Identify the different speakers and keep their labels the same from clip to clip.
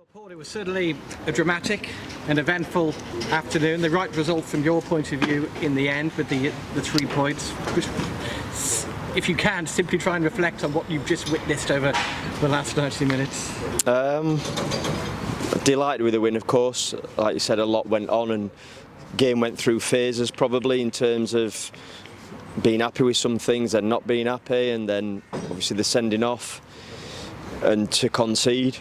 Speaker 1: Well, Paul, it was certainly a dramatic and eventful afternoon. The right result from your point of view in the end with the 3 points. Which, if you can, simply try and reflect on what you've just witnessed over the last 90 minutes.
Speaker 2: Delighted with the win, of course. Like you said, a lot went on and game went through phases probably in terms of being happy with some things and not being happy, and then obviously the sending off and to concede.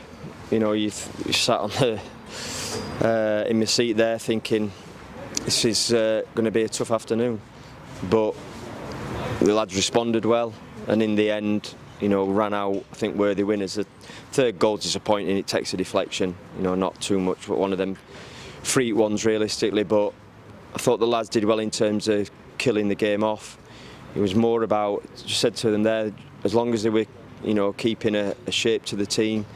Speaker 2: You know, you sat on the in my seat there thinking this is going to be a tough afternoon, but the lads responded well, and in the end, you know, ran out, I think, worthy winners. The third goal's disappointing. It takes a deflection, you know, not too much, but one of them free ones realistically. But I thought the lads did well in terms of killing the game off. It was more about, just said to them there, as long as they were, you know, keeping a shape to the team.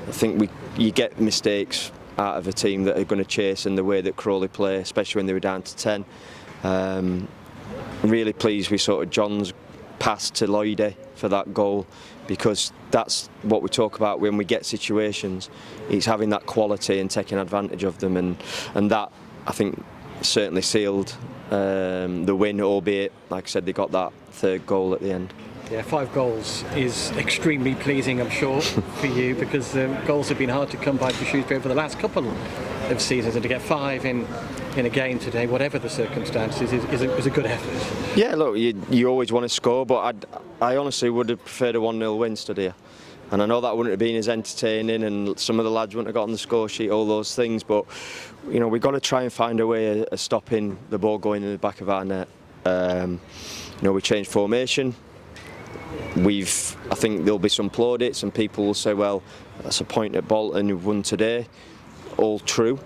Speaker 2: I think you get mistakes out of a team that are going to chase, and the way that Crawley play, especially when they were down to 10. Really pleased with sort of John's pass to Lloydie for that goal, because that's what we talk about when we get situations. It's having that quality and taking advantage of them, and that, I think, certainly sealed the win, albeit, like I said, they got that third goal at the end.
Speaker 1: Yeah, 5 goals is extremely pleasing, I'm sure, for you, because goals have been hard to come by for Shrewsbury over the last couple of seasons, and to get 5 in a game today, whatever the circumstances, is a good effort.
Speaker 2: Yeah, look, you always want to score, but I honestly would have preferred a 1-0 win today here. And I know that wouldn't have been as entertaining, and some of the lads wouldn't have got on the score sheet, all those things, but you know, we've got to try and find a way of stopping the ball going in the back of our net. You know, we changed formation. I think there'll be some plaudits, and people will say, well, that's a point at Bolton, you've won today. All true,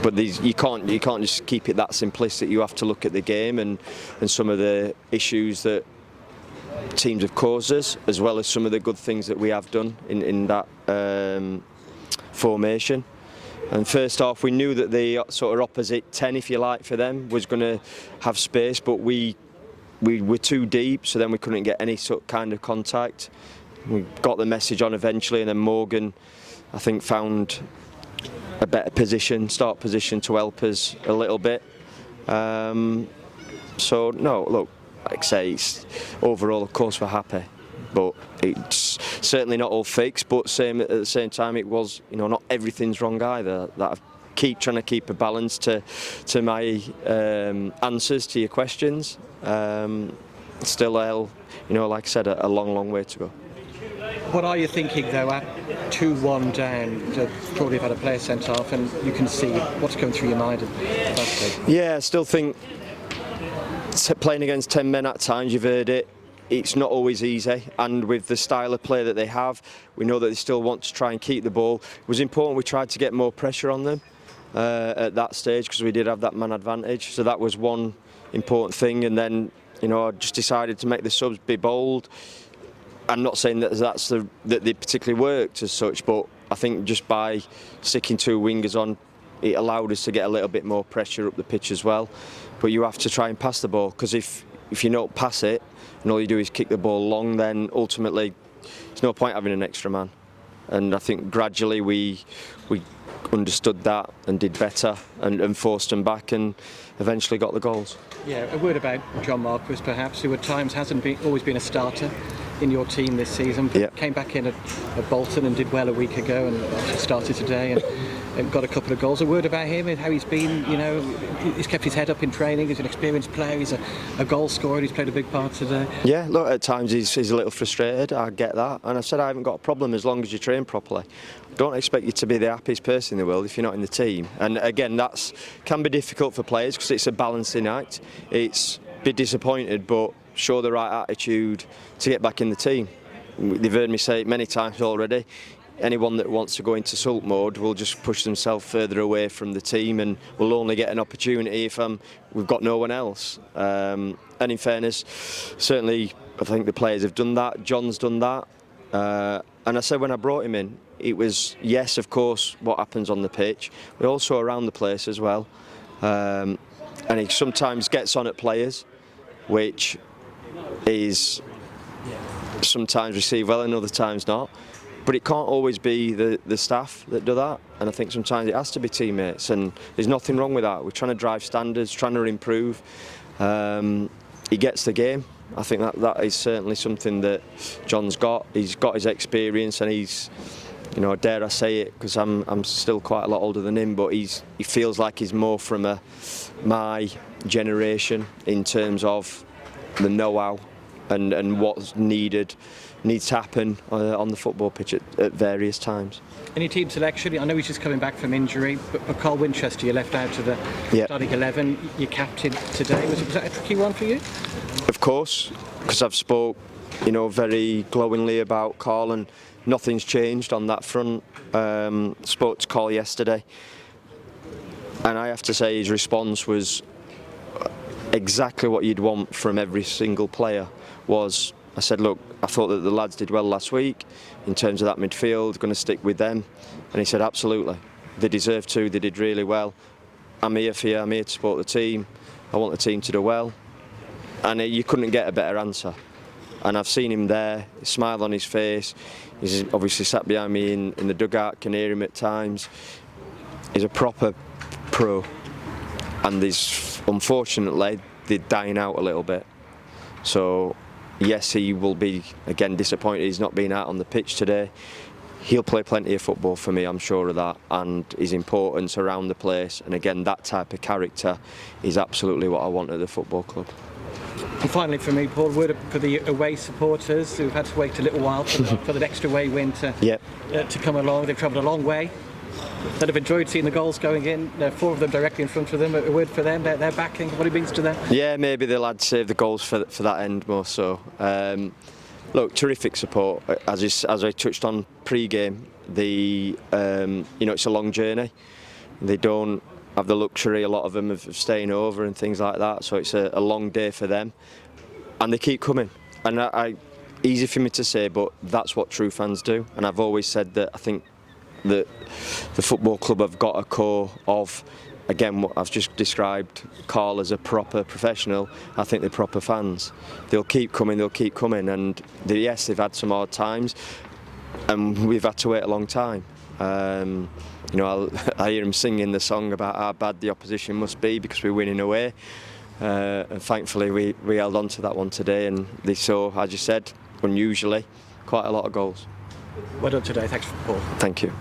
Speaker 2: but you can't just keep it that simplistic. You have to look at the game and some of the issues that teams have caused us, as well as some of the good things that we have done in that formation. And first off, we knew that the sort of opposite 10, if you like, for them was going to have space, but we were too deep, so then we couldn't get any sort of kind of contact. We got the message on eventually, and then Morgan, I think, found a better position, start position, to help us a little bit. So no, look, like I say, overall, of course, we're happy, but it's certainly not all fixed. But at the same time, it was, you know, not everything's wrong either. That I keep trying to keep a balance to my answers to your questions. Still, you know, like I said, a long way to go.
Speaker 1: What are you thinking, though, at 2-1 down? Probably have had a player sent off, and you can see what's going through your mind at that stage.
Speaker 2: Yeah, I still think playing against 10 men at times, you've heard it, it's not always easy, and with the style of play that they have, we know that they still want to try and keep the ball. It was important we tried to get more pressure on them at that stage, because we did have that man advantage, so that was one important thing. And then, you know, I just decided to make the subs be bold. I'm not saying that that they particularly worked as such, but I think just by sticking 2 wingers on, it allowed us to get a little bit more pressure up the pitch as well. But you have to try and pass the ball, because if you don't pass it and all you do is kick the ball long, then ultimately there's no point having an extra man. And I think gradually we understood that and did better and forced them back, and eventually got the goals.
Speaker 1: Yeah, a word about John Marquis, perhaps, who at times hasn't always been a starter in your team this season, but came back in at Bolton and did well a week ago, and actually started today and got a couple of goals. A word about him and how he's been. You know, he's kept his head up in training. He's an experienced player. He's a goal scorer. He's played a big part today. Yeah,
Speaker 2: look, at times he's a little frustrated. I get that, and I said I haven't got a problem as long as you train properly. Don't expect you to be the happiest person in the world if you're not in the team. And again, that can be difficult for players, because it's a balancing act. It's be disappointed, but show the right attitude to get back in the team. They've heard me say it many times already. Anyone that wants to go into sulk mode will just push themselves further away from the team, and will only get an opportunity if we've got no one else. And in fairness, certainly I think the players have done that. John's done that. And I said when I brought him in, it was, yes, of course, what happens on the pitch, but also around the place as well. And he sometimes gets on at players, which is sometimes received well and other times not. but it can't always be the staff that do that, and I think sometimes it has to be teammates, and there's nothing wrong with that. We're trying to drive standards, trying to improve. He gets the game. I think that is certainly something that John's got. He's got his experience, and he's, you know, dare I say it, because I'm still quite a lot older than him, but he feels like he's more from my generation in terms of the know-how and what's needs to happen on the football pitch at various times.
Speaker 1: Any team selection? I know he's just coming back from injury, but Carl Winchester, you left out of the starting 11. Your captain today, was that a tricky one for you?
Speaker 2: Of course, because I've spoke, you know, very glowingly about Carl, and nothing's changed on that front. Spoke to Carl yesterday, and I have to say his response was exactly what you'd want from every single player. I said, look, I thought that the lads did well last week in terms of that midfield, going to stick with them. And he said, absolutely, they deserve to, they did really well. I'm here for you, I'm here to support the team, I want the team to do well. And you couldn't get a better answer. And I've seen him there, a smile on his face. He's obviously sat behind me in the dugout, can hear him at times. He's a proper pro. And unfortunately, they're dying out a little bit. So, yes, he will be, again, disappointed he's not been out on the pitch today. He'll play plenty of football for me, I'm sure of that, and his importance around the place, and again, that type of character is absolutely what I want at the football club.
Speaker 1: And finally for me, Paul, word for the away supporters who've had to wait a little while for the next away win to come along. They've travelled a long way. That have enjoyed seeing the goals going in, 4 of them directly in front of them. A word for them, they're backing, what it means to them.
Speaker 2: Yeah, maybe the lads save the goals for that end more so. Look, terrific support. As I touched on pre-game, you know, it's a long journey. They don't have the luxury, a lot of them, of staying over and things like that. So it's a long day for them, and they keep coming. And easy for me to say, but that's what true fans do. And I've always said that I think that the football club have got a core of, again, what I've just described Carl as a proper professional. I think they're proper fans. They'll keep coming, and yes, they've had some hard times, and we've had to wait a long time. You know, I hear him singing the song about how bad the opposition must be because we're winning away, and thankfully we held on to that one today, and they saw, as you said, unusually, quite a lot of goals.
Speaker 1: Well done today, thanks Paul.
Speaker 2: Thank you.